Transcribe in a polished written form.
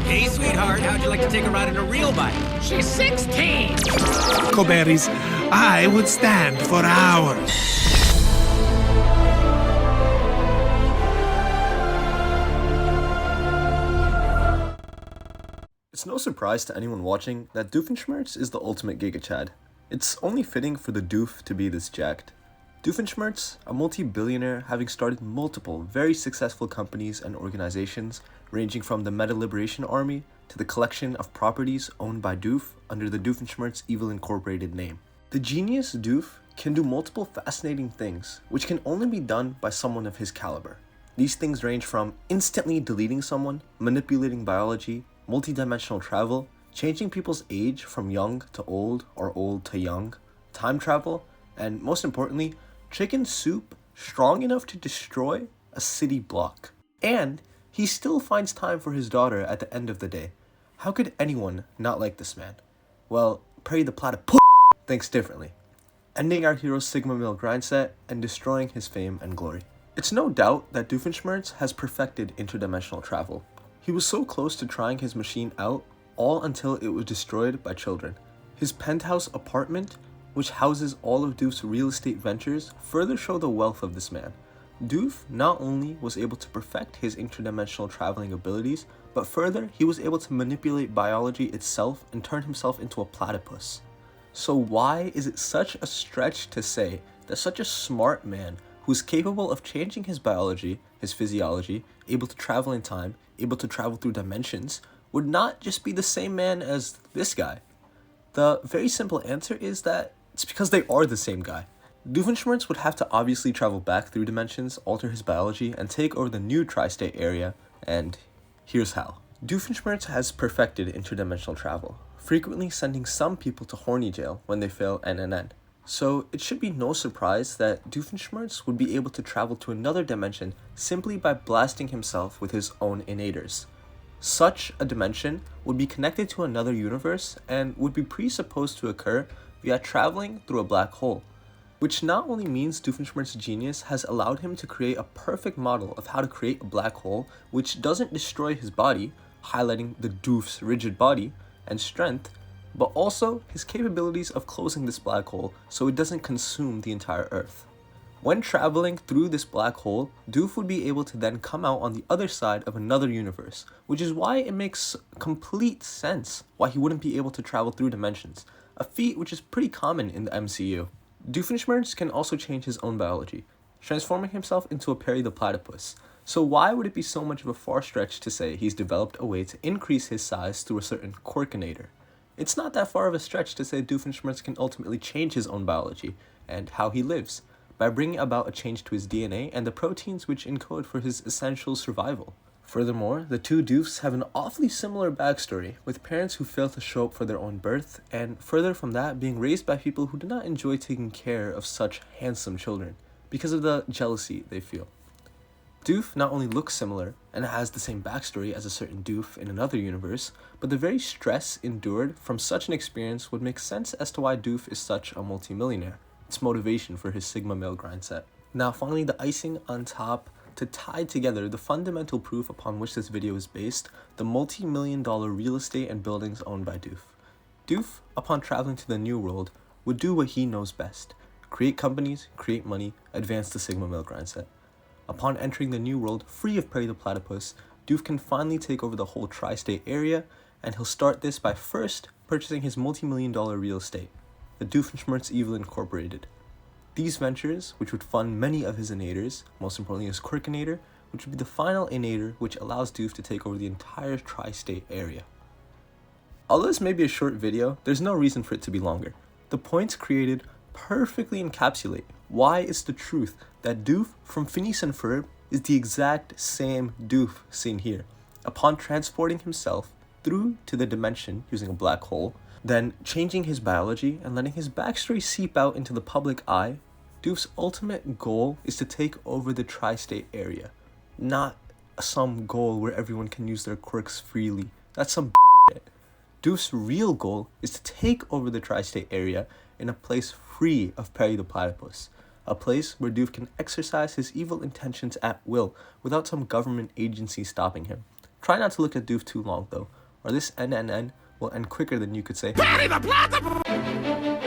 Hey, sweetheart, how'd you like to take a ride in a real bike? She's 16! Huckleberries, I would stand for hours. It's no surprise to anyone watching that Doofenshmirtz is the ultimate Giga Chad. It's only fitting for the Doof to be this jacked. Doofenshmirtz, a multi-billionaire having started multiple very successful companies and organizations ranging from the Meta Liberation Army to the collection of properties owned by Doof under the Doofenshmirtz Evil Incorporated name. The genius Doof can do multiple fascinating things which can only be done by someone of his caliber. These things range from instantly deleting someone, manipulating biology, multi-dimensional travel, changing people's age from young to old or old to young, time travel, and most importantly, chicken soup strong enough to destroy a city block. And he still finds time for his daughter at the end of the day. How could anyone not like this man? Well, Perry the Platypus thinks differently, ending our hero's Sigma Male grind set and destroying his fame and glory. It's no doubt that Doofenshmirtz has perfected interdimensional travel. He was so close to trying his machine out, all until it was destroyed by children. His penthouse apartment, which houses all of Doof's real estate ventures, further show the wealth of this man. Doof not only was able to perfect his interdimensional traveling abilities, but further, he was able to manipulate biology itself and turn himself into a platypus. So why is it such a stretch to say that such a smart man who is capable of changing his biology, his physiology, able to travel in time, able to travel through dimensions, would not just be the same man as this guy? The very simple answer is that it's because they are the same guy. Doofenshmirtz would have to obviously travel back through dimensions, alter his biology, and take over the new tri-state area, and here's how. Doofenshmirtz has perfected interdimensional travel, frequently sending some people to horny jail when they fail NNN. So it should be no surprise that Doofenshmirtz would be able to travel to another dimension simply by blasting himself with his own innators. Such a dimension would be connected to another universe and would be presupposed to occur via traveling through a black hole, which not only means Doofenshmirtz's genius has allowed him to create a perfect model of how to create a black hole which doesn't destroy his body, highlighting the Doof's rigid body and strength, but also his capabilities of closing this black hole so it doesn't consume the entire Earth. When traveling through this black hole, Doof would be able to then come out on the other side of another universe, which is why it makes complete sense why he wouldn't be able to travel through dimensions, a feat which is pretty common in the MCU. Doofenshmirtz can also change his own biology, transforming himself into a Perry the Platypus. So why would it be so much of a far stretch to say he's developed a way to increase his size through a certain Quirkinator? It's not that far of a stretch to say Doofenshmirtz can ultimately change his own biology and how he lives, by bringing about a change to his DNA and the proteins which encode for his essential survival. Furthermore, the two Doofs have an awfully similar backstory, with parents who fail to show up for their own birth, and further from that, being raised by people who do not enjoy taking care of such handsome children, because of the jealousy they feel. Doof not only looks similar, and has the same backstory as a certain Doof in another universe, but the very stress endured from such an experience would make sense as to why Doof is such a multimillionaire, its motivation for his Sigma Male grind set. Now finally, the icing on top to tie together the fundamental proof upon which this video is based, the multi-million-dollar real estate and buildings owned by Doof. Doof, upon traveling to the New World, would do what he knows best: create companies, create money, advance the Sigma Male grind set. Upon entering the New World free of Perry the Platypus, Doof can finally take over the whole tri-state area, and he'll start this by first purchasing his multi-million-dollar real estate, the Doofenshmirtz Evil Incorporated. These ventures, which would fund many of his innators, most importantly his Quirkinator, which would be the final innator which allows Doof to take over the entire tri-state area. Although this may be a short video, there's no reason for it to be longer. The points created perfectly encapsulate why it's the truth that Doof from Phineas and Ferb is the exact same Doof seen here. Upon transporting himself through to the dimension using a black hole, then changing his biology and letting his backstory seep out into the public eye, Doof's ultimate goal is to take over the tri-state area, not some goal where everyone can use their quirks freely. That's some shit. Doof's real goal is to take over the tri-state area in a place free of Perry the Platypus, a place where Doof can exercise his evil intentions at will without some government agency stopping him, Try not to look at Doof too long though, or this NNN will end quicker than you could say. Patty the Platypus!